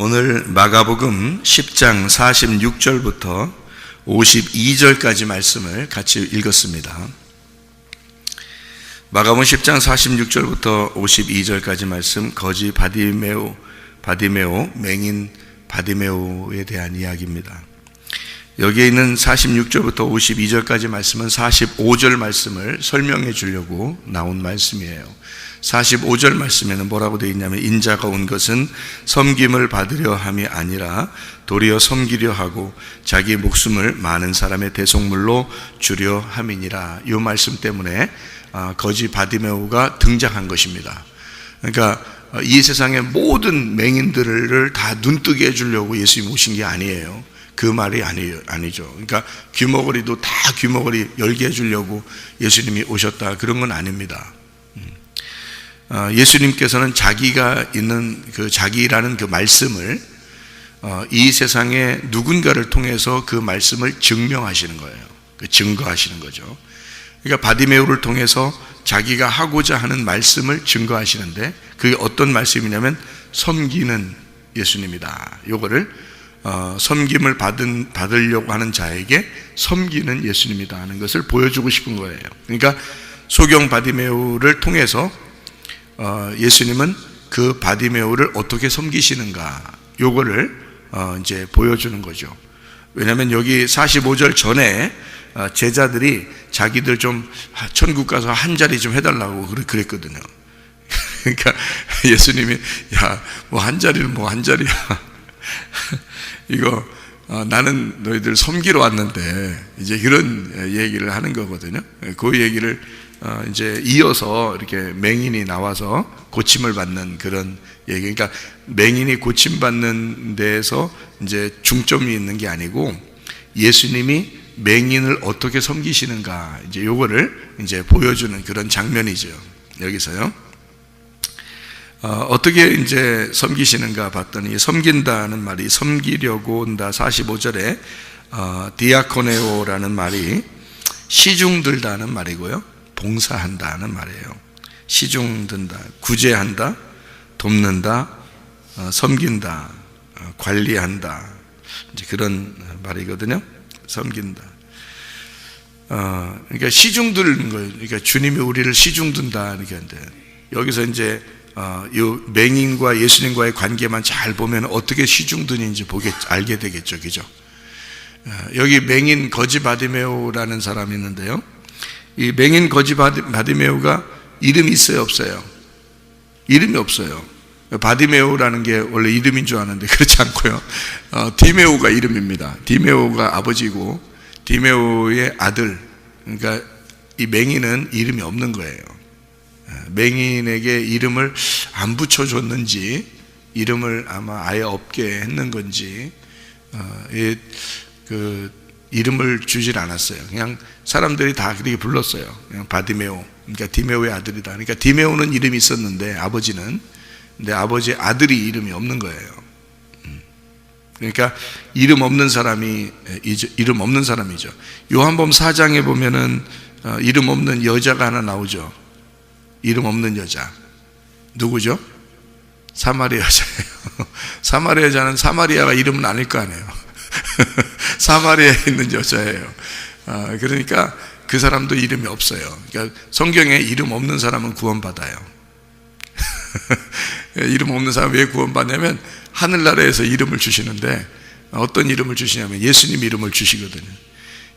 오늘 마가복음 10장 46절부터 52절까지 말씀을 같이 읽었습니다. 마가복음 10장 46절부터 52절까지 말씀, 거지 바디메오, 맹인 바디메오에 대한 이야기입니다. 여기에 있는 46절부터 52절까지 말씀은 45절 말씀을 설명해 주려고 나온 말씀이에요. 45절 말씀에는 뭐라고 되어 있냐면, 인자가 온 것은 섬김을 받으려 함이 아니라 도리어 섬기려 하고 자기 목숨을 많은 사람의 대속물로 주려 함이니라. 이 말씀 때문에 거지 바디메오가 등장한 것입니다. 그러니까 이 세상의 모든 맹인들을 다 눈뜨게 해주려고 예수님이 오신 게 아니에요. 그 말이 아니죠. 그러니까 귀머거리도 다 귀머거리 열게 해주려고 예수님이 오셨다, 그런 건 아닙니다. 예수님께서는 자기가 있는 그 자기라는 그 말씀을 이 세상에 누군가를 통해서 그 말씀을 증명하시는 거예요. 증거하시는 거죠. 그러니까 바디메오를 통해서 자기가 하고자 하는 말씀을 증거하시는데, 그게 어떤 말씀이냐면 섬기는 예수님이다. 요거를 섬김을 받으려고 하는 자에게 섬기는 예수님이다 하는 것을 보여주고 싶은 거예요. 그러니까 소경 바디메오를 통해서 예수님은 그 바디메오를 어떻게 섬기시는가, 요거를 이제 보여주는 거죠. 왜냐하면 여기 45절 전에 제자들이 자기들 좀 천국 가서 한 자리 좀 해달라고 그랬거든요. 그러니까 예수님이 뭐 한 자리는 뭐 한 자리야. 이거 나는 너희들 섬기러 왔는데, 이제 그런 얘기를 하는 거거든요. 그 얘기를 이제 이어서 이렇게 맹인이 나와서 고침을 받는 그런 얘기. 그러니까 맹인이 고침받는 데에서 이제 중점이 있는 게 아니고, 예수님이 맹인을 어떻게 섬기시는가, 이제 요거를 이제 보여주는 그런 장면이죠. 여기서요. 어떻게 이제 섬기시는가 봤더니, 섬긴다는 말이 섬기려고 온다. 45절에 디아코네오라는 말이 시중들다는 말이고요, 봉사한다는 말이에요. 시중든다, 구제한다, 돕는다, 섬긴다, 관리한다, 이제 그런 말이거든요. 섬긴다. 그러니까 시중드는 거예요. 그러니까 주님이 우리를 시중든다 이렇게 하는데, 여기서 이제 이 맹인과 예수님과의 관계만 잘 보면 어떻게 시중드는지 알게 되겠죠, 그죠? 여기 맹인 거지 바디메오라는 사람이 있는데요. 이 맹인 거지 바디메오가 이름이 있어요, 없어요? 이름이 없어요. 바디메오라는 게 원래 이름인 줄 아는데 그렇지 않고요. 디메오가 이름입니다. 디메오가 아버지고 디메오의 아들. 그러니까 이 맹인은 이름이 없는 거예요. 맹인에게 이름을 안 붙여줬는지, 이름을 아마 아예 없게 했는 건지, 이름을 주질 않았어요. 그냥 사람들이 다 그렇게 불렀어요. 그냥 바디메오, 그러니까 디메오의 아들이다. 그러니까 디메오는 이름이 있었는데, 아버지는, 근데 아버지의 아들이 이름이 없는 거예요. 그러니까 이름 없는 사람이죠. 요한복음 4장에 보면은 이름 없는 여자가 하나 나오죠. 이름 없는 여자, 누구죠? 사마리아 여자예요. 사마리아 여자는 사마리아가 이름은 아닐 거 아니에요. 사마리아에 있는 여자예요. 그러니까 그 사람도 이름이 없어요. 그러니까 성경에 이름 없는 사람은 구원받아요. 이름 없는 사람 왜 구원받냐면, 하늘나라에서 이름을 주시는데 어떤 이름을 주시냐면 예수님 이름을 주시거든요.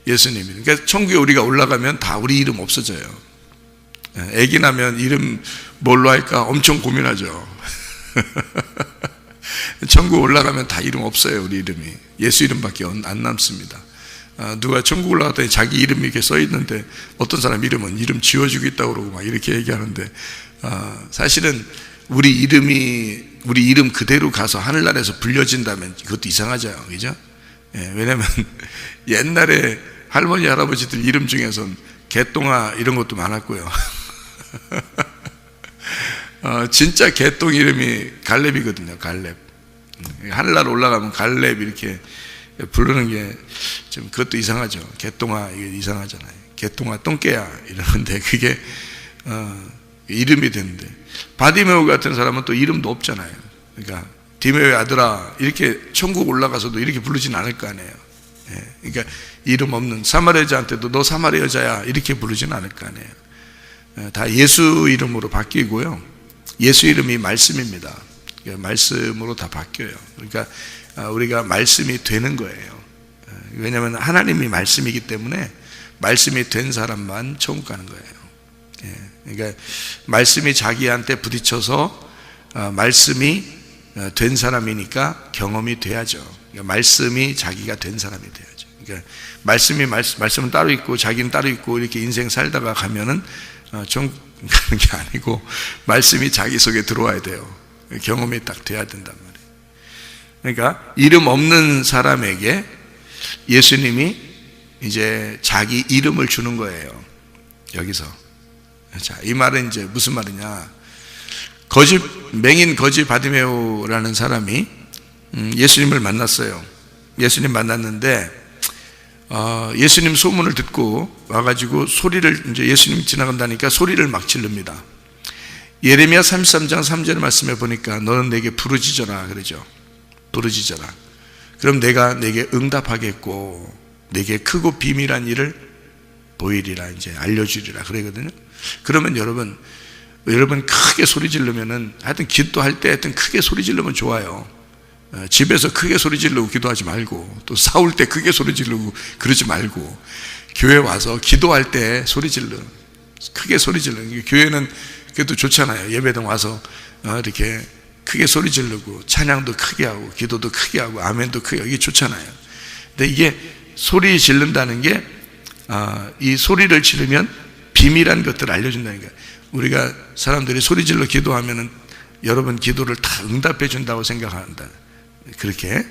예수님이. 그러니까 천국에 우리가 올라가면 다 우리 이름 없어져요. 애기 나면 이름 뭘로 할까 엄청 고민하죠. 천국 올라가면 다 이름 없어요. 우리 이름이 예수 이름밖에 안 남습니다. 누가 천국 올라갔더니 자기 이름이 이렇게 써 있는데, 어떤 사람 이름은 이름 지워주겠다고 그러고 막 이렇게 얘기하는데, 사실은 우리 이름 그대로 가서 하늘나라에서 불려진다면 그것도 이상하죠, 그죠? 왜냐면 옛날에 할머니 할아버지들 이름 중에선 개똥아 이런 것도 많았고요. 진짜 개똥 이름이 갈렙이거든요. 갈렙. 하늘나라 올라가면 갈렙 이렇게 부르는 게 좀 그것도 이상하죠. 개똥아, 이게 이상하잖아요. 개똥아 똥개야 이러는데 그게 이름이 되는데, 바디메오 같은 사람은 또 이름도 없잖아요. 그러니까 디메오의 아들아 이렇게 천국 올라가서도 이렇게 부르진 않을 거 아니에요. 그러니까 이름 없는 사마리아 여자한테도 너 사마리아 여자야 이렇게 부르진 않을 거 아니에요. 다 예수 이름으로 바뀌고요. 예수 이름이 말씀입니다. 말씀으로 다 바뀌어요. 그러니까 우리가 말씀이 되는 거예요. 왜냐하면 하나님이 말씀이기 때문에 말씀이 된 사람만 천국 가는 거예요. 그러니까 말씀이 자기한테 부딪혀서 말씀이 된 사람이니까 경험이 돼야죠. 그러니까 말씀이 자기가 된 사람이 돼야죠. 그러니까 말씀은 따로 있고 자기는 따로 있고 이렇게 인생 살다가 가면은 천국 가는 게 아니고 말씀이 자기 속에 들어와야 돼요. 경험이 딱 돼야 된단 말이에요. 그러니까 이름 없는 사람에게 예수님이 이제 자기 이름을 주는 거예요. 여기서. 자, 이 말은 이제 무슨 말이냐? 맹인 거지 바디메오라는 사람이 예수님을 만났어요. 예수님 만났는데 예수님 소문을 듣고 와가지고 소리를 이제 예수님 지나간다니까 소리를 막 지릅니다. 예레미야 33장 3절 말씀에 보니까 너는 내게 부르짖어라 그러죠. 부르짖어라. 그럼 내가 내게 응답하겠고 내게 크고 비밀한 일을 보이리라 이제 알려주리라 그러거든요. 그러면 여러분 크게 소리 지르면은 하여튼 기도할 때 하여튼 크게 소리 지르면 좋아요. 집에서 크게 소리 지르고 기도하지 말고 또 싸울 때 크게 소리 지르고 그러지 말고 교회 와서 기도할 때 소리 질러 크게 소리 질러. 교회는 그래도 좋잖아요. 예배당 와서 이렇게 크게 소리 지르고 찬양도 크게 하고 기도도 크게 하고 아멘도 크게 하고 이게 좋잖아요. 근데 이게 소리 지른다는 게 이 소리를 지르면 비밀한 것들을 알려준다는 거예요. 우리가 사람들이 소리 질러 기도하면은 여러분 기도를 다 응답해 준다고 생각한다. 그렇게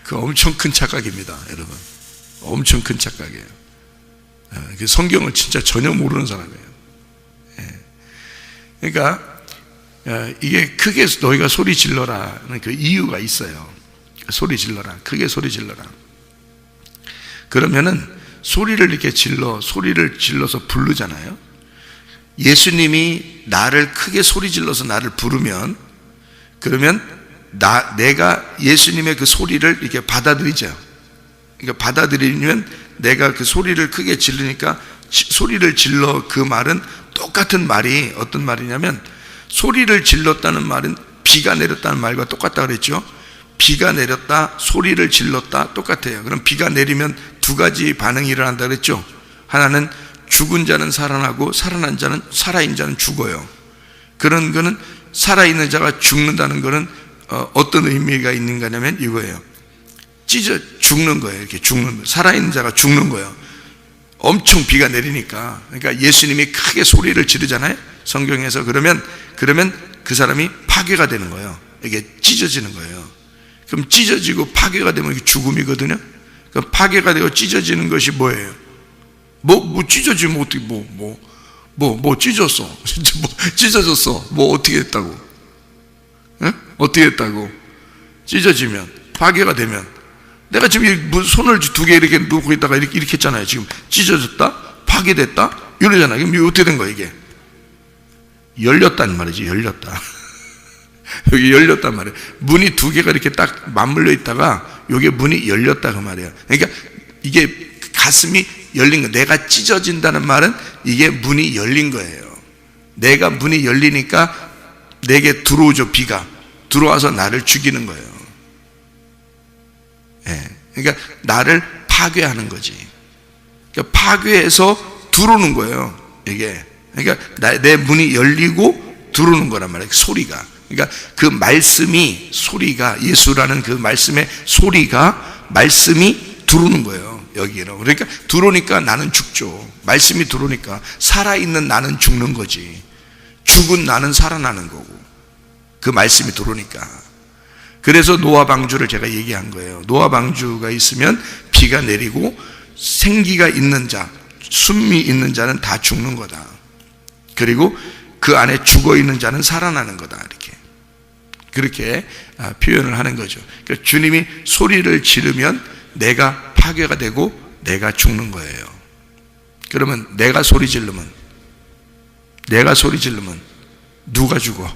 그 엄청 큰 착각입니다, 여러분. 엄청 큰 착각이에요. 성경을 진짜 전혀 모르는 사람이에요. 그러니까 이게 크게 너희가 소리 질러라는 그 이유가 있어요. 소리 질러라, 크게 소리 질러라. 그러면은 소리를 이렇게 소리를 질러서 부르잖아요. 예수님이 나를 크게 소리 질러서 나를 부르면 그러면 내가 예수님의 그 소리를 이렇게 받아들이죠. 그러니까 받아들이면 내가 그 소리를 크게 지르니까 소리를 질러 그 말은 똑같은 말이 어떤 말이냐면 소리를 질렀다는 말은 비가 내렸다는 말과 똑같다 그랬죠. 비가 내렸다, 소리를 질렀다 똑같아요. 그럼 비가 내리면 두 가지 반응이 일어난다 그랬죠. 하나는 죽은 자는 살아나고 살아난 자는 살아있는 자는 죽어요. 그런 거는 살아있는 자가 죽는다는 거는 어떤 의미가 있는가 하면 이거예요. 찢어 죽는 거예요. 이렇게 죽는 거예요. 살아있는 자가 죽는 거예요. 엄청 비가 내리니까. 그러니까 예수님이 크게 소리를 지르잖아요. 성경에서. 그러면 그 사람이 파괴가 되는 거예요. 이게 찢어지는 거예요. 그럼 찢어지고 파괴가 되면 이게 죽음이거든요. 그럼 파괴가 되고 찢어지는 것이 뭐예요? 찢어지면 어떻게 찢었어. 찢어졌어. 어떻게 했다고? 에? 어떻게 했다고? 찢어지면 파괴가 되면 내가 지금 손을 두 개 이렇게 놓고 있다가 이렇게 했잖아요. 지금 찢어졌다, 파괴됐다 이러잖아요. 그럼 이게 어떻게 된 거야? 이게 열렸단 말이지. 열렸다. 여기 열렸단 말이에요. 문이 두 개가 이렇게 딱 맞물려 있다가 여기 문이 열렸다 그 말이에요. 그러니까 이게 가슴이 열린 거. 내가 찢어진다는 말은 이게 문이 열린 거예요. 내가 문이 열리니까 내게 들어오죠. 비가 들어와서 나를 죽이는 거예요. 그러니까 나를 파괴하는 거지. 그러니까 파괴해서 들어오는 거예요. 이게 그러니까 내 문이 열리고 들어오는 거란 말이에요. 소리가. 그러니까 그 말씀이 소리가 예수라는 그 말씀의 소리가 말씀이 들어오는 거예요. 여기로. 그러니까 들어오니까 나는 죽죠. 말씀이 들어오니까 살아있는 나는 죽는 거지. 죽은 나는 살아나는 거고. 그 말씀이 들어오니까. 그래서 노아 방주를 제가 얘기한 거예요. 노아 방주가 있으면 비가 내리고 생기가 있는 자, 숨이 있는 자는 다 죽는 거다. 그리고 그 안에 죽어 있는 자는 살아나는 거다. 그렇게 표현을 하는 거죠. 그러니까 주님이 소리를 지르면 내가 파괴가 되고 내가 죽는 거예요. 그러면 내가 소리 지르면 누가 죽어?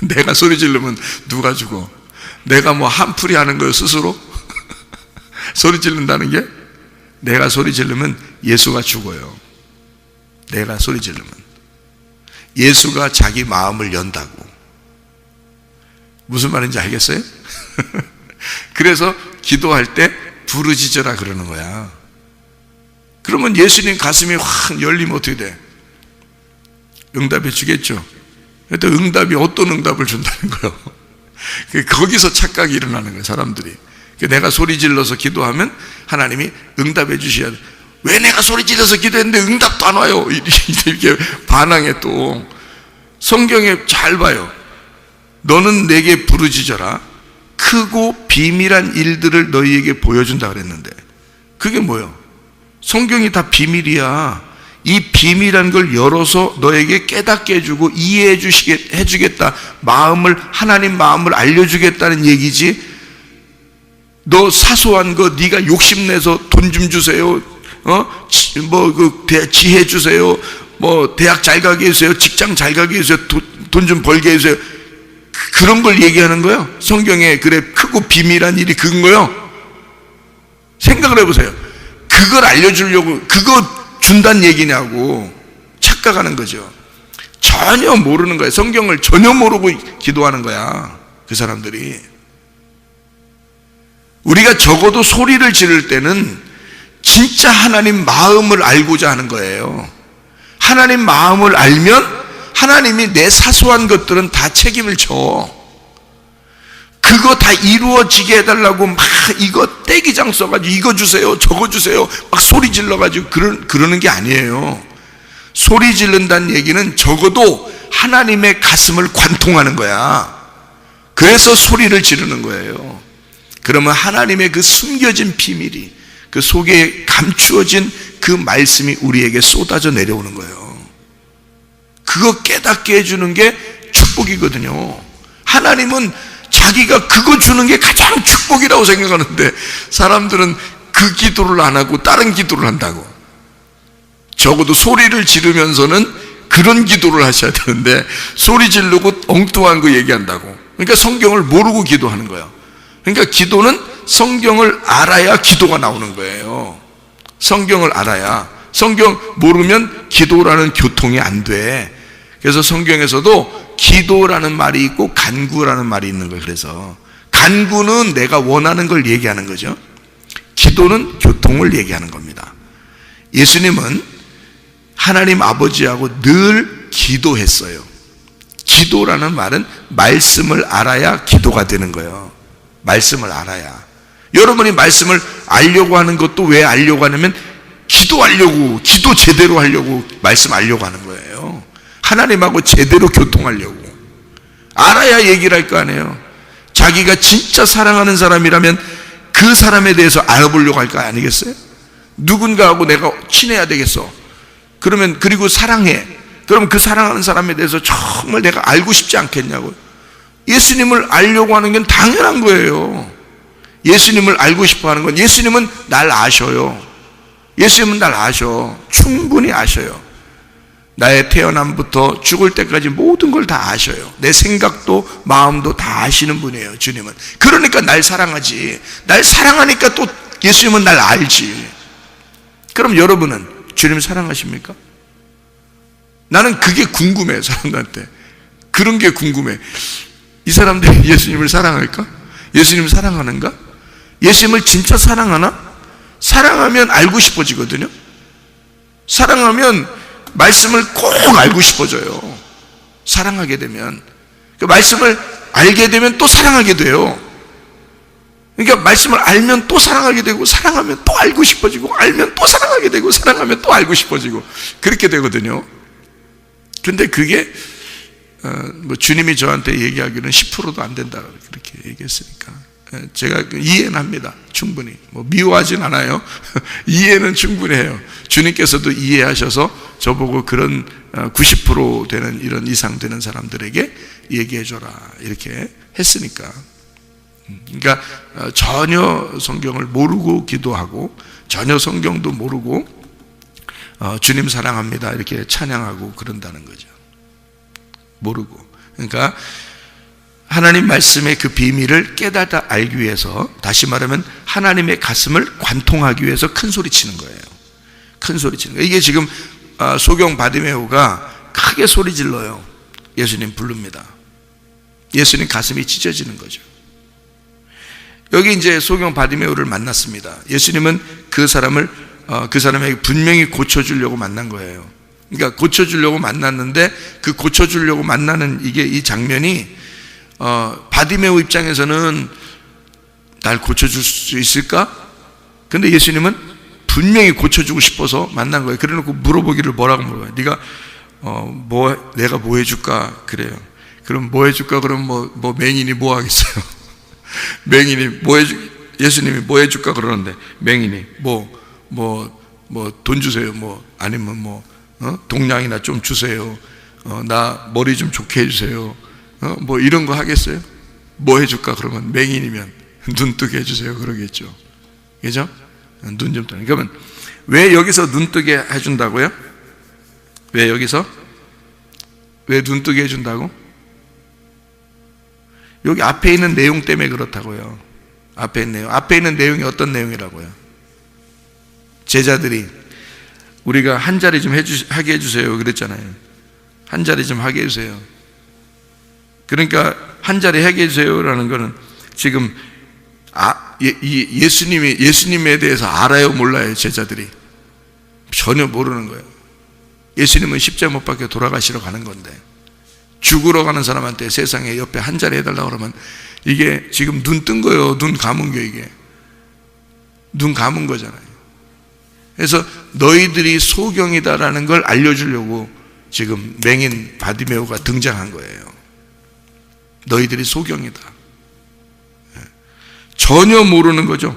내가 소리 지르면 누가 죽어? 내가 뭐 한풀이 하는 거예요 스스로? 소리 지른다는 게? 내가 소리 지르면 예수가 죽어요. 내가 소리 지르면 예수가 자기 마음을 연다고. 무슨 말인지 알겠어요? 그래서 기도할 때 부르짖어라 그러는 거야. 그러면 예수님 가슴이 확 열리면 어떻게 돼? 응답해 주겠죠. 근데 응답이 어떤 응답을 준다는 거예요? 거기서 착각이 일어나는 거예요 사람들이. 내가 소리 질러서 기도하면 하나님이 응답해 주셔야 돼. 왜 내가 소리 질러서 기도했는데 응답도 안 와요? 이렇게 반항해. 또 성경에 잘 봐요. 너는 내게 부르짖어라. 크고 비밀한 일들을 너희에게 보여준다 그랬는데 그게 뭐예요? 성경이 다 비밀이야. 이 비밀한 걸 열어서 너에게 깨닫게 해주고 이해해 주겠다. 하나님 마음을 알려주겠다는 얘기지. 너 사소한 거 네가 욕심내서 돈 좀 주세요. 지혜 주세요. 대학 잘 가게 해주세요. 직장 잘 가게 해주세요. 돈 좀 벌게 해주세요. 그런 걸 얘기하는 거예요. 성경에 그래 크고 비밀한 일이 그건 거예요. 생각을 해보세요. 그걸 알려주려고 그거 준다는 얘기냐고 착각하는 거죠. 전혀 모르는 거예요. 성경을 전혀 모르고 기도하는 거야 그 사람들이. 우리가 적어도 소리를 지를 때는 진짜 하나님 마음을 알고자 하는 거예요. 하나님 마음을 알면 하나님이 내 사소한 것들은 다 책임을 져. 그거 다 이루어지게 해달라고 막 이거 떼기장 써가지고 이거 주세요 저거 주세요 막 소리 질러가지고 그러는 게 아니에요. 소리 지른다는 얘기는 적어도 하나님의 가슴을 관통하는 거야. 그래서 소리를 지르는 거예요. 그러면 하나님의 그 숨겨진 비밀이 그 속에 감추어진 그 말씀이 우리에게 쏟아져 내려오는 거예요. 그거 깨닫게 해주는 게 축복이거든요. 하나님은 자기가 그거 주는 게 가장 축복이라고 생각하는데 사람들은 그 기도를 안 하고 다른 기도를 한다고. 적어도 소리를 지르면서는 그런 기도를 하셔야 되는데 소리 지르고 엉뚱한 거 얘기한다고. 그러니까 성경을 모르고 기도하는 거예요. 그러니까 기도는 성경을 알아야 기도가 나오는 거예요. 성경을 알아야. 성경 모르면 기도라는 교통이 안 돼. 그래서 성경에서도 기도라는 말이 있고 간구라는 말이 있는 거예요. 그래서 간구는 내가 원하는 걸 얘기하는 거죠. 기도는 교통을 얘기하는 겁니다. 예수님은 하나님 아버지하고 늘 기도했어요. 기도라는 말은 말씀을 알아야 기도가 되는 거예요. 말씀을 알아야. 여러분이 말씀을 알려고 하는 것도 왜 알려고 하냐면 기도하려고, 기도 제대로 하려고 말씀 알려고 하는 거예요. 하나님하고 제대로 교통하려고. 알아야 얘기를 할 거 아니에요. 자기가 진짜 사랑하는 사람이라면 그 사람에 대해서 알아보려고 할 거 아니겠어요? 누군가하고 내가 친해야 되겠어. 그러면 그리고 사랑해. 그럼 그 사랑하는 사람에 대해서 정말 내가 알고 싶지 않겠냐고요. 예수님을 알려고 하는 건 당연한 거예요. 예수님을 알고 싶어 하는 건 예수님은 날 아셔요. 예수님은 날 아셔. 충분히 아셔요. 나의 태어남부터 죽을 때까지 모든 걸 다 아셔요. 내 생각도 마음도 다 아시는 분이에요. 주님은. 그러니까 날 사랑하지. 날 사랑하니까 또 예수님은 날 알지. 그럼 여러분은 주님 사랑하십니까? 나는 그게 궁금해요. 사람들한테 그런 게 궁금해. 이 사람들이 예수님을 사랑할까? 예수님 사랑하는가? 예수님을 진짜 사랑하나? 사랑하면 알고 싶어지거든요. 사랑하면 말씀을 꼭 알고 싶어져요. 사랑하게 되면 그 말씀을 알게 되면 또 사랑하게 돼요. 그러니까 말씀을 알면 또 사랑하게 되고, 사랑하면 또 알고 싶어지고, 알면 또 사랑하게 되고, 사랑하면 또 알고 싶어지고, 그렇게 되거든요. 근데 그게 주님이 저한테 얘기하기로는 10%도 안 된다 그렇게 얘기했으니까 제가 이해는 합니다. 충분히. 미워하진 않아요. 이해는 충분히 해요. 주님께서도 이해하셔서 저보고 그런 90% 되는 이런 이상 되는 사람들에게 얘기해줘라 이렇게 했으니까. 그러니까 전혀 성경을 모르고 기도하고 전혀 성경도 모르고 주님 사랑합니다 이렇게 찬양하고 그런다는 거죠. 모르고. 그러니까 하나님 말씀의 그 비밀을 깨닫아 알기 위해서, 다시 말하면 하나님의 가슴을 관통하기 위해서 큰 소리 치는 거예요. 큰 소리 치는 거예요. 이게 지금 소경 바디메오가 크게 소리 질러요. 예수님 부릅니다. 예수님 가슴이 찢어지는 거죠. 여기 이제 소경 바디메오를 만났습니다. 예수님은 그 사람에게 분명히 고쳐주려고 만난 거예요. 그러니까 고쳐주려고 만났는데, 그 고쳐주려고 만나는 이 장면이 바디메오 입장에서는 날 고쳐줄 수 있을까? 근데 예수님은 분명히 고쳐주고 싶어서 만난 거예요. 그래놓고 물어보기를 뭐라고 물어봐요? 네가 내가 뭐 해줄까? 그래요. 그럼 뭐 해줄까? 그럼 뭐 맹인이 뭐 하겠어요? 맹인이 예수님이 뭐 해줄까 그러는데, 맹인이 돈 주세요. 아니면 동량이나 좀 주세요. 나 머리 좀 좋게 해주세요. 이런 거 하겠어요? 뭐 해줄까? 그러면 맹인이면 눈 뜨게 해주세요. 그러겠죠. 그죠? 눈 좀 뜨게. 그러면 왜 여기서 눈 뜨게 해준다고요? 왜 여기서? 왜 눈 뜨게 해준다고? 여기 앞에 있는 내용 때문에 그렇다고요. 앞에 있는 내용이 어떤 내용이라고요? 제자들이 우리가 한 자리 좀 하게 해주세요 그랬잖아요. 한 자리 좀 하게 해주세요. 그러니까 한 자리 하게 해주세요라는 거는 지금 예수님에 대해서 알아요 몰라요? 제자들이 전혀 모르는 거예요. 예수님은 십자가 못 박혀 돌아가시러 가는 건데, 죽으러 가는 사람한테 세상에 옆에 한 자리 해달라고 그러면, 이게 지금 눈 뜬 거예요. 눈 감은 게, 이게 눈 감은 거잖아요. 그래서 너희들이 소경이다라는 걸 알려주려고 지금 맹인 바디메오가 등장한 거예요. 너희들이 소경이다. 전혀 모르는 거죠.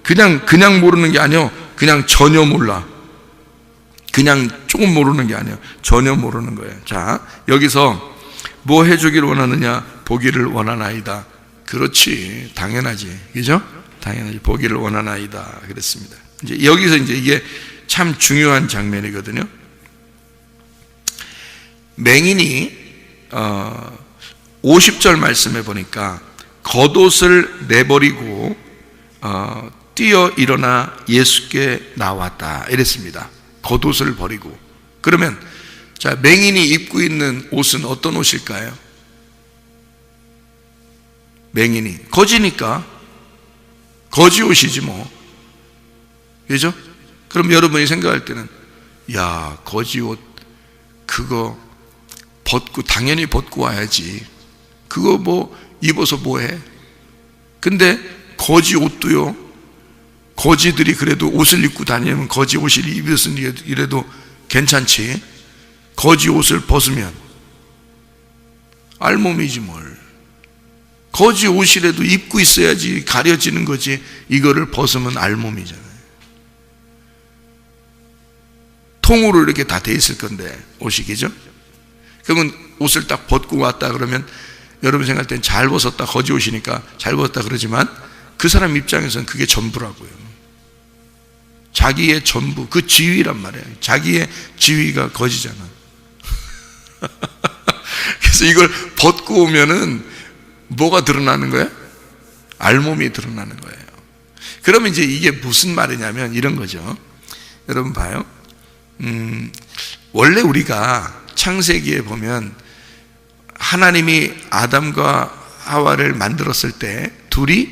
그냥 모르는 게 아니요, 그냥 전혀 몰라. 그냥 조금 모르는 게 아니에요. 전혀 모르는 거예요. 자, 여기서 뭐 해주기를 원하느냐? 보기를 원하나이다. 그렇지, 당연하지, 그죠? 당연하지, 보기를 원하나이다 그랬습니다. 이제 여기서 이게 참 중요한 장면이거든요. 맹인이 50절 말씀에 보니까 겉옷을 내버리고 뛰어 일어나 예수께 나왔다 이랬습니다. 겉옷을 버리고. 그러면 자, 맹인이 입고 있는 옷은 어떤 옷일까요? 맹인이 거지니까 거지 옷이지 뭐, 그죠? 그럼 여러분이 생각할 때는, 야, 거지 옷 그거 당연히 벗고 와야지. 그거 입어서 뭐해? 근데 거지 옷도요, 거지들이 그래도 옷을 입고 다니면 거지 옷을 입었으니 이래도 괜찮지. 거지 옷을 벗으면 알몸이지 뭘. 거지 옷이라도 입고 있어야지 가려지는 거지. 이거를 벗으면 알몸이잖아요. 통으로 이렇게 다 돼 있을 건데 옷이, 그죠? 그러면 옷을 딱 벗고 왔다 그러면 여러분 생각할 땐 잘 벗었다, 거지 옷이니까 잘 벗었다 그러지만, 그 사람 입장에서는 그게 전부라고요. 자기의 전부, 그 지위란 말이에요. 자기의 지위가 거지잖아. 그래서 이걸 벗고 오면은 뭐가 드러나는 거예요? 알몸이 드러나는 거예요. 그러면 이제 이게 무슨 말이냐면 이런 거죠. 여러분 봐요. 원래 우리가 창세기에 보면 하나님이 아담과 하와를 만들었을 때 둘이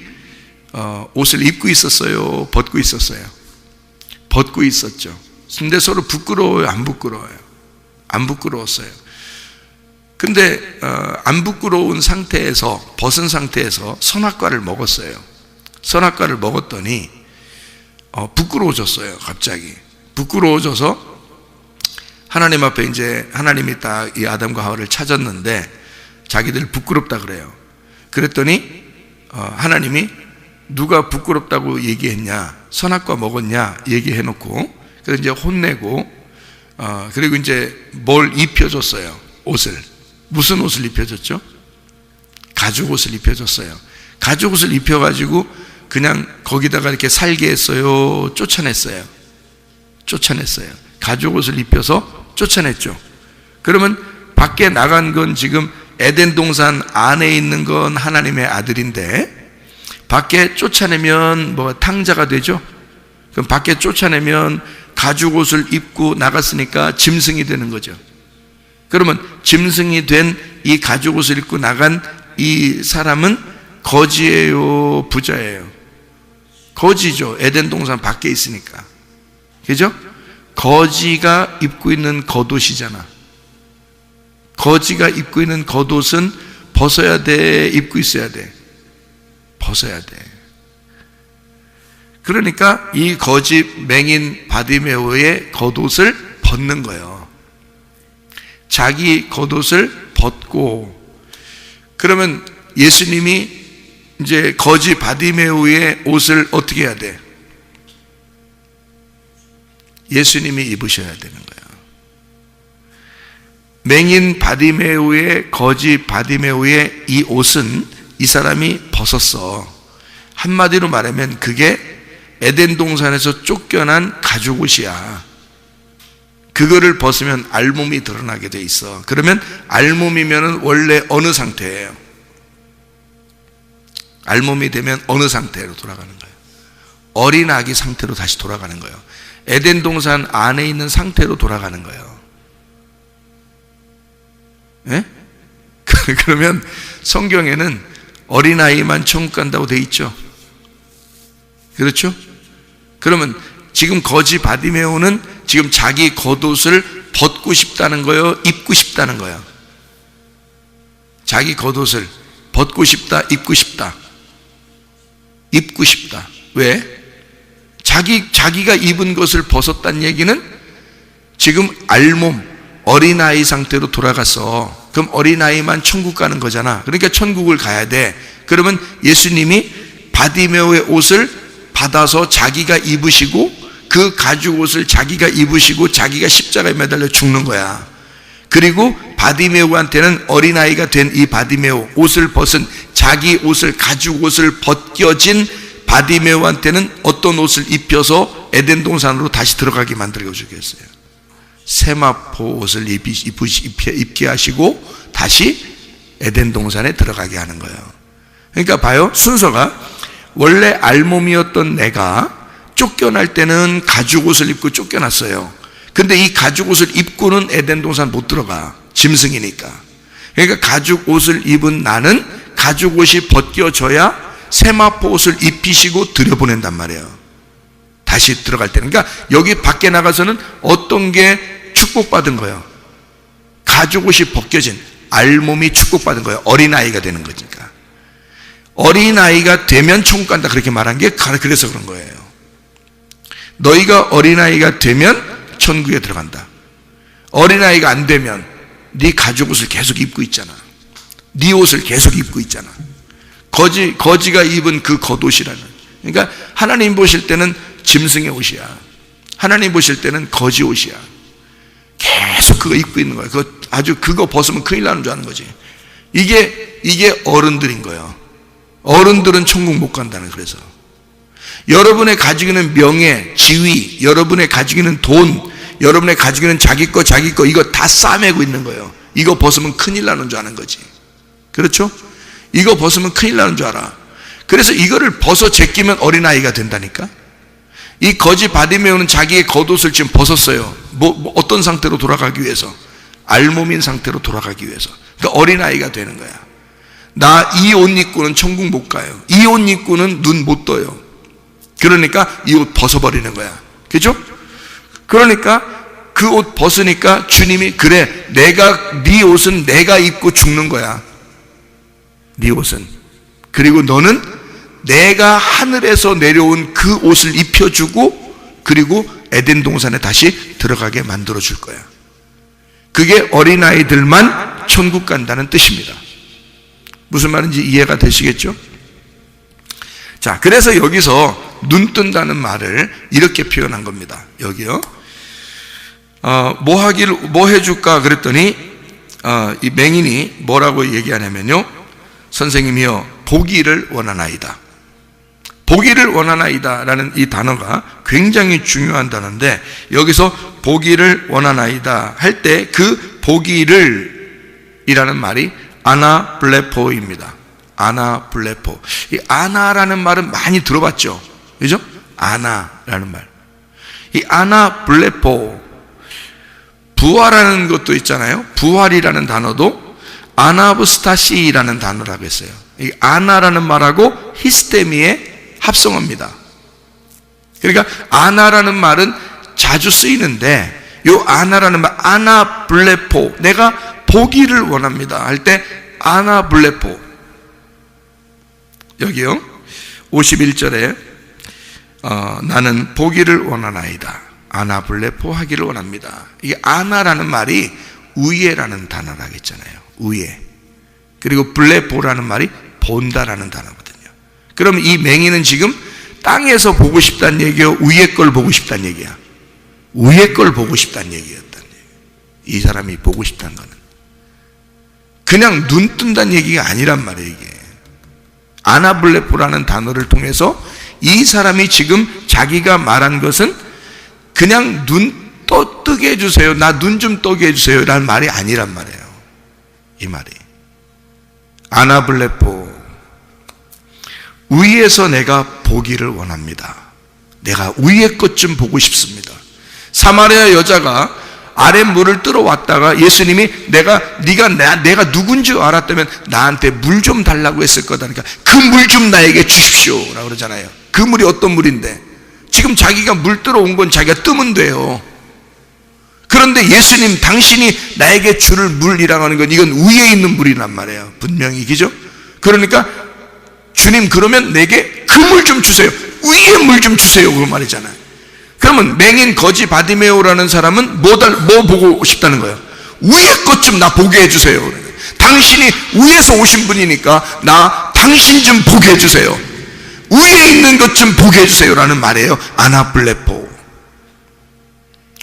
옷을 입고 있었어요? 벗고 있었어요? 벗고 있었죠. 근데 서로 부끄러워요? 안 부끄러워요? 안 부끄러웠어요. 근데 안 부끄러운 상태에서, 벗은 상태에서 선악과를 먹었어요. 선악과를 먹었더니 부끄러워졌어요. 갑자기 부끄러워져서 하나님 앞에 이제 하나님이 딱 이 아담과 하와를 찾았는데 자기들 부끄럽다 그래요. 그랬더니 하나님이 누가 부끄럽다고 얘기했냐, 선악과 먹었냐 얘기해놓고, 그래서 이제 혼내고, 그리고 이제 뭘 입혀줬어요? 옷을. 무슨 옷을 입혀줬죠? 가죽 옷을 입혀줬어요. 가죽 옷을 입혀가지고 그냥 거기다가 이렇게 살게 했어요? 쫓아냈어요? 쫓아냈어요. 가죽 옷을 입혀서 쫓아냈죠. 그러면 밖에 나간 건 지금 에덴 동산 안에 있는 건 하나님의 아들인데 밖에 쫓아내면 뭐 탕자가 되죠. 그럼 밖에 쫓아내면 가죽 옷을 입고 나갔으니까 짐승이 되는 거죠. 그러면 짐승이 된 이 가죽 옷을 입고 나간 이 사람은 거지예요, 부자예요? 거지죠. 에덴 동산 밖에 있으니까. 그죠? 거지가 입고 있는 겉옷이잖아. 거지가 입고 있는 겉옷은 벗어야 돼, 입고 있어야 돼? 벗어야 돼. 그러니까 이 거지 맹인 바디메오의 겉옷을 벗는 거예요. 자기 겉옷을 벗고, 그러면 예수님이 이제 거지 바디메오의 옷을 어떻게 해야 돼? 예수님이 입으셔야 되는 거예요. 맹인 바디메오의, 거지 바디메오의 이 옷은 이 사람이 벗었어. 한마디로 말하면 그게 에덴 동산에서 쫓겨난 가죽 옷이야. 그거를 벗으면 알몸이 드러나게 돼 있어. 그러면 알몸이면 원래 어느 상태예요? 알몸이 되면 어느 상태로 돌아가는 거예요? 어린 아기 상태로 다시 돌아가는 거예요. 에덴 동산 안에 있는 상태로 돌아가는 거예요. 예? 그러면 성경에는 어린아이만 천국 간다고 돼 있죠. 그렇죠? 그러면 지금 거지 바디메오는 지금 자기 겉옷을 벗고 싶다는 거예요? 입고 싶다는 거예요? 자기 겉옷을 벗고 싶다, 입고 싶다? 입고 싶다. 왜? 자기가 입은 것을 벗었다는 얘기는 지금 알몸, 어린아이 상태로 돌아갔어. 그럼 어린아이만 천국 가는 거잖아. 그러니까 천국을 가야 돼. 그러면 예수님이 바디메오의 옷을 받아서 자기가 입으시고, 그 가죽 옷을 자기가 입으시고 자기가 십자가에 매달려 죽는 거야. 그리고 바디메오한테는, 어린아이가 된 이 바디메오, 옷을 벗은 자기 옷을, 가죽 옷을 벗겨진 바디메오한테는 어떤 옷을 입혀서 에덴 동산으로 다시 들어가게 만들어 주겠어요? 세마포 옷을 입게 하시고 다시 에덴 동산에 들어가게 하는 거예요. 그러니까 봐요, 순서가 원래 알몸이었던 내가 쫓겨날 때는 가죽 옷을 입고 쫓겨났어요. 근데 이 가죽 옷을 입고는 에덴 동산 못 들어가. 짐승이니까. 그러니까 가죽 옷을 입은 나는 가죽 옷이 벗겨져야 세마포 옷을 입히시고 들여보낸단 말이에요. 다시 들어갈 때는. 그러니까 여기 밖에 나가서는 어떤 게 축복받은 거예요? 가죽 옷이 벗겨진 알몸이 축복받은 거예요. 어린아이가 되는 거니까. 어린아이가 되면 천국 간다, 그렇게 말한 게 그래서 그런 거예요. 너희가 어린아이가 되면 천국에 들어간다. 어린아이가 안 되면 네 가죽 옷을 계속 입고 있잖아. 네 옷을 계속 입고 있잖아. 거지가 입은 그 겉옷이라는. 그러니까 하나님 보실 때는 짐승의 옷이야. 하나님 보실 때는 거지 옷이야. 계속 그거 입고 있는 거야. 그거 벗으면 큰일 나는 줄 아는 거지. 이게 어른들인 거예요. 어른들은 천국 못 간다는. 그래서 여러분의 가지고 있는 명예, 지위, 여러분의 가지고 있는 돈, 여러분의 가지고 있는 자기 거 이거 다 싸매고 있는 거예요. 이거 벗으면 큰일 나는 줄 아는 거지. 그렇죠? 이거 벗으면 큰일 나는 줄 알아. 그래서 이거를 벗어 제끼면 어린아이가 된다니까. 이 거지 바디메오는 자기의 겉옷을 지금 벗었어요. 어떤 상태로 돌아가기 위해서? 알몸인 상태로 돌아가기 위해서. 그러니까 어린아이가 되는 거야. 나 이 옷 입고는 천국 못 가요. 이 옷 입고는 눈 못 떠요. 그러니까 이 옷 벗어버리는 거야. 그죠? 그러니까 그 옷 벗으니까 주님이, 그래, 네 옷은 내가 입고 죽는 거야. 네 옷은. 그리고 너는 내가 하늘에서 내려온 그 옷을 입혀주고, 그리고 에덴 동산에 다시 들어가게 만들어 줄 거야. 그게 어린아이들만 천국 간다는 뜻입니다. 무슨 말인지 이해가 되시겠죠? 자, 그래서 여기서 눈 뜬다는 말을 이렇게 표현한 겁니다. 여기요. 뭐 해줄까 그랬더니 이 맹인이 뭐라고 얘기하냐면요, 선생님이요, 보기를 원하나이다. 보기를 원하나이다 라는 이 단어가 굉장히 중요한 단어인데, 여기서 보기를 원하나이다 할 때 그 보기를 이라는 말이 아나블레포입니다. 아나블레포. 이 아나라는 말은 많이 들어봤죠? 그죠? 아나라는 말. 이 아나블레포, 부활하는 것도 있잖아요. 부활이라는 단어도 아나브스타시라는 단어라고 했어요. 이 아나라는 말하고 히스테미의 합성어입니다. 그러니까 아나라는 말은 자주 쓰이는데, 이 아나라는 말, 아나블레포, 내가 보기를 원합니다 할 때 아나블레포. 여기요 51절에 나는 보기를 원하나이다, 아나블레포 하기를 원합니다. 이 아나라는 말이 우예라는 단어라고 했잖아요. 우예. 그리고 블레포라는 말이 본다라는 단어거든요. 그럼 이 맹인은 지금 땅에서 보고 싶다는 얘기요, 위에 걸 보고 싶다는 얘기야? 위에 걸 보고 싶다는 얘기였다는 얘기예요. 이 사람이 보고 싶다는 거는 그냥 눈 뜬다는 얘기가 아니란 말이에요. 이게 아나블레포라는 단어를 통해서 이 사람이 지금 자기가 말한 것은 그냥 눈 뜨게 해주세요, 나 눈 좀 뜨게 해주세요 라는 말이 아니란 말이에요. 이 말이 아나블레포, 위에서 내가 보기를 원합니다. 내가 위에 것 좀 보고 싶습니다. 사마리아 여자가 아랫물을 들어왔다가 예수님이 내가 누군지 알았다면 나한테 물 좀 달라고 했을 거다니까 그 물 좀 나에게 주십시오 라고 그러잖아요. 그 물이 어떤 물인데, 지금 자기가 물 들어온 건 자기가 뜨면 돼요. 그런데 예수님, 당신이 나에게 줄 물이라고 하는 건 이건 위에 있는 물이란 말이에요. 분명히, 그죠? 그러니까 주님, 그러면 내게 그 물 좀 주세요, 위에 물 좀 주세요, 그 말이잖아요. 그러면 맹인 거지 바디메오라는 사람은 뭐 보고 싶다는 거예요? 위에 것 좀 나 보게 해주세요. 당신이 위에서 오신 분이니까 나 당신 좀 보게 해주세요, 위에 있는 것 좀 보게 해주세요 라는 말이에요. 아나블레포.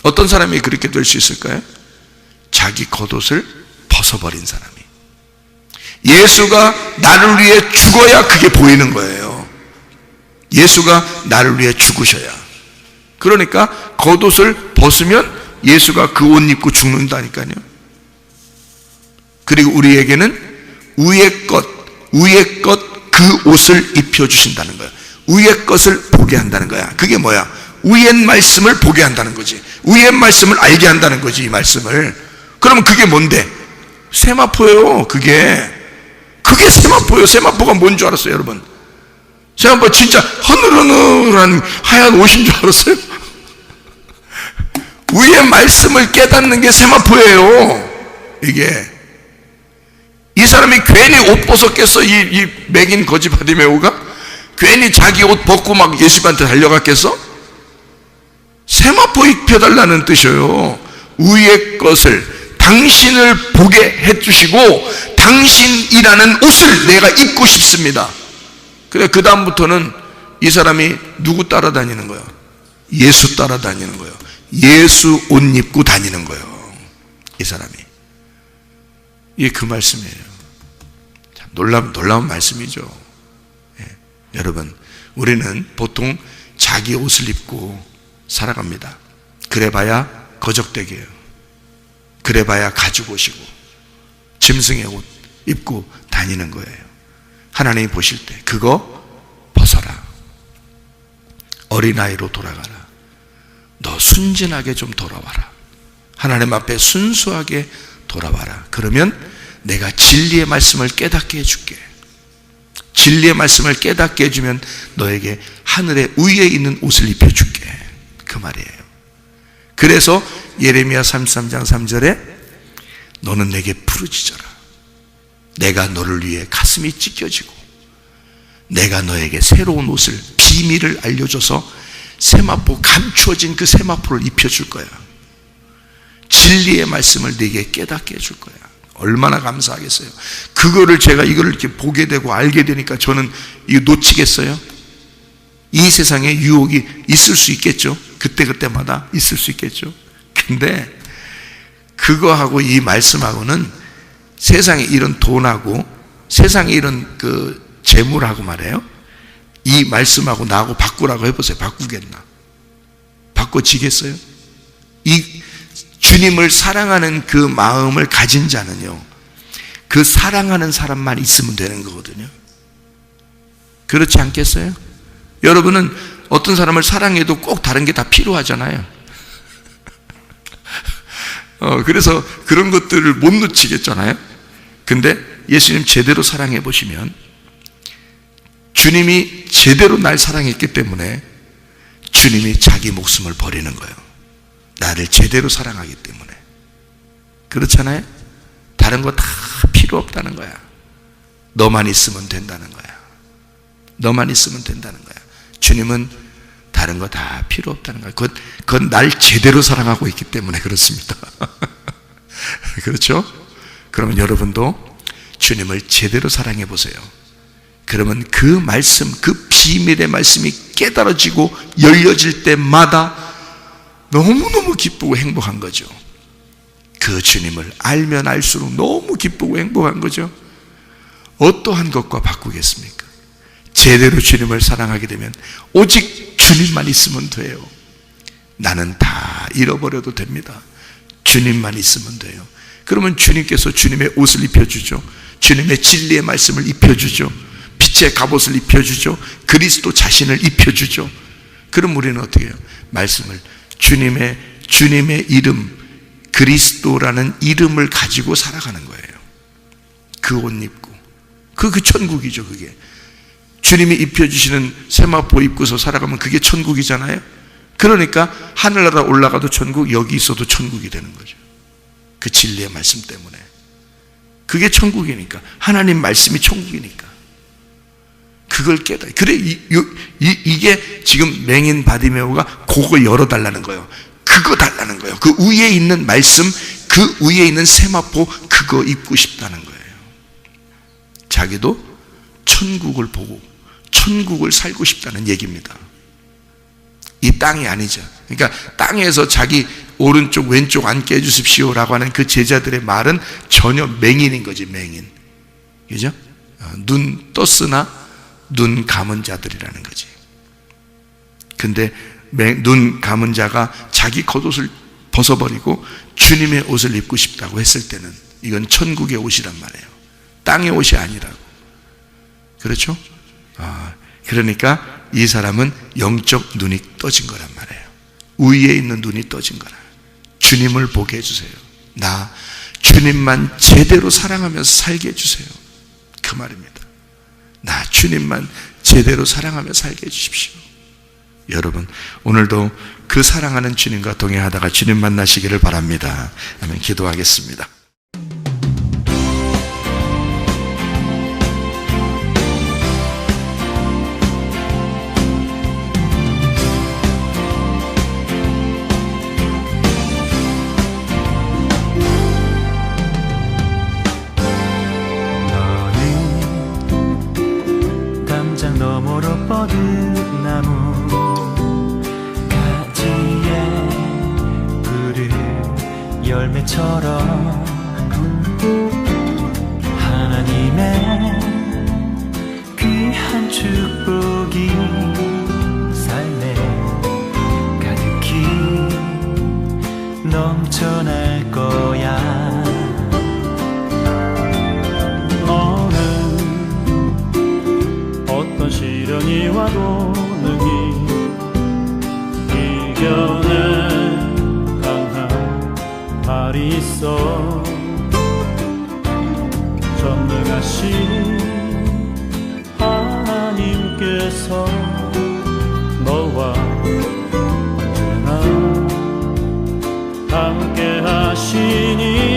어떤 사람이 그렇게 될 수 있을까요? 자기 겉옷을 벗어버린 사람이. 예수가 나를 위해 죽어야 그게 보이는 거예요. 예수가 나를 위해 죽으셔야. 그러니까 겉옷을 벗으면 예수가 그 옷 입고 죽는다니까요. 그리고 우리에게는 위의 것 그 옷을 입혀주신다는 거예요. 위의 것을 보게 한다는 거야. 그게 뭐야? 위의 말씀을 보게 한다는 거지. 위의 말씀을 알게 한다는 거지, 이 말씀을. 그러면 그게 뭔데? 세마포예요. 그게 세마포예요. 세마포가 뭔 줄 알았어요, 여러분? 세마포 진짜 허늘허늘한 하얀 옷인 줄 알았어요? 위의 말씀을 깨닫는 게 세마포예요. 이게 이 사람이 괜히 옷 벗었겠어? 이 맥인 거지 바디메오가 괜히 자기 옷 벗고 막 예수님한테 달려갔겠어? 세마포 입혀달라는 뜻이에요. 위의 것을, 당신을 보게 해주시고 당신이라는 옷을 내가 입고 싶습니다. 그래, 그 다음부터는 이 사람이 누구 따라다니는 거예요? 예수 따라다니는 거예요. 예수 옷 입고 다니는 거예요, 이 사람이. 이게 그 말씀이에요. 참 놀라운 말씀이죠. 예. 여러분, 우리는 보통 자기 옷을 입고 살아갑니다. 그래봐야 거적대기예요. 그래봐야 가죽 옷이고 짐승의 옷 입고 다니는 거예요. 하나님이 보실 때 그거 벗어라, 어린아이로 돌아가라, 너 순진하게 좀 돌아와라, 하나님 앞에 순수하게 돌아와라. 그러면 내가 진리의 말씀을 깨닫게 해줄게. 진리의 말씀을 깨닫게 해주면 너에게 하늘의 위에 있는 옷을 입혀줄게, 그 말이에요. 그래서 예레미야 33장 3절에 너는 내게 부르짖어라, 내가 너를 위해 가슴이 찢겨지고 내가 너에게 새로운 옷을, 비밀을 알려줘서 세마포, 감추어진 그 세마포를 입혀줄 거야. 진리의 말씀을 네게 깨닫게 해줄 거야. 얼마나 감사하겠어요. 그거를 제가 이거를 이렇게 보게 되고 알게 되니까 저는 이거 놓치겠어요? 이 세상에 유혹이 있을 수 있겠죠. 그때마다 있을 수 있겠죠. 근데 그거하고 이 말씀하고는 세상에 이런 돈하고 세상에 이런 그 재물하고 말이에요, 이 말씀하고 나하고 바꾸라고 해보세요. 바꾸겠나? 바꿔지겠어요? 이 주님을 사랑하는 그 마음을 가진 자는요, 그 사랑하는 사람만 있으면 되는 거거든요. 그렇지 않겠어요? 여러분은 어떤 사람을 사랑해도 꼭 다른 게 다 필요하잖아요. 그래서 그런 것들을 못 놓치겠잖아요. 근데 예수님 제대로 사랑해 보시면, 주님이 제대로 날 사랑했기 때문에 주님이 자기 목숨을 버리는 거예요. 나를 제대로 사랑하기 때문에. 그렇잖아요? 다른 거 다 필요 없다는 거야. 너만 있으면 된다는 거야. 너만 있으면 된다는 거야. 주님은 다른 거 다 필요 없다는 거야. 그건 날 제대로 사랑하고 있기 때문에 그렇습니다. 그렇죠? 그러면 여러분도 주님을 제대로 사랑해 보세요. 그러면 그 말씀, 그 비밀의 말씀이 깨달아지고 열려질 때마다 너무너무 기쁘고 행복한 거죠. 그 주님을 알면 알수록 너무 기쁘고 행복한 거죠. 어떠한 것과 바꾸겠습니까? 제대로 주님을 사랑하게 되면 오직 주님만 있으면 돼요. 나는 다 잃어버려도 됩니다. 주님만 있으면 돼요. 그러면 주님께서 주님의 옷을 입혀주죠. 주님의 진리의 말씀을 입혀주죠. 빛의 갑옷을 입혀주죠. 그리스도 자신을 입혀주죠. 그럼 우리는 어떻게 해요? 말씀을 주님의 이름, 그리스도라는 이름을 가지고 살아가는 거예요. 그 옷 입고. 그 천국이죠, 그게. 주님이 입혀주시는 세마포 입고서 살아가면 그게 천국이잖아요. 그러니까 하늘나라 올라가도 천국, 여기 있어도 천국이 되는 거죠. 그 진리의 말씀 때문에. 그게 천국이니까. 하나님 말씀이 천국이니까. 그걸 깨달아. 그래, 이게 지금 맹인 바디메오가 그거 열어달라는 거예요. 그거 달라는 거예요. 그 위에 있는 말씀, 그 위에 있는 세마포, 그거 입고 싶다는 거예요. 자기도 천국을 보고 천국을 살고 싶다는 얘기입니다. 이 땅이 아니죠. 그러니까 땅에서 자기 오른쪽 왼쪽 앉게 해주십시오 라고 하는 그 제자들의 말은 전혀 맹인인 거지. 맹인. 그죠? 눈 떴으나 눈 감은 자들이라는 거지. 근데 눈 감은 자가 자기 겉옷을 벗어버리고 주님의 옷을 입고 싶다고 했을 때는 이건 천국의 옷이란 말이에요. 땅의 옷이 아니라고. 그렇죠? 그러니까 이 사람은 영적 눈이 떠진 거란 말이에요. 위에 있는 눈이 떠진 거라. 주님을 보게 해주세요. 나 주님만 제대로 사랑하면서 살게 해주세요. 그 말입니다. 나 주님만 제대로 사랑하며 살게 해주십시오. 여러분, 오늘도 그 사랑하는 주님과 동행하다가 주님 만나시기를 바랍니다. 아멘. 기도하겠습니다. 너머로 뻗은 나무 가지에 푸른 열매처럼 하나님의 귀한 축복이 삶에 가득히 넘쳐날 거야. 시련이 와도 능히 이겨낼 강한 발이 있어. 전능하신 하나님께서 너와 언제나 함께 하시니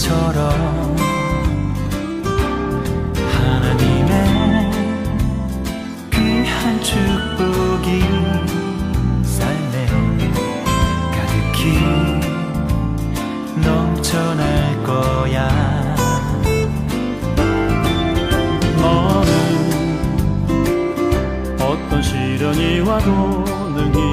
것처럼 하나님의 귀한 축복이 삶에 가득히 넘쳐날 거야. 너는 어떤 시련이 와도 능히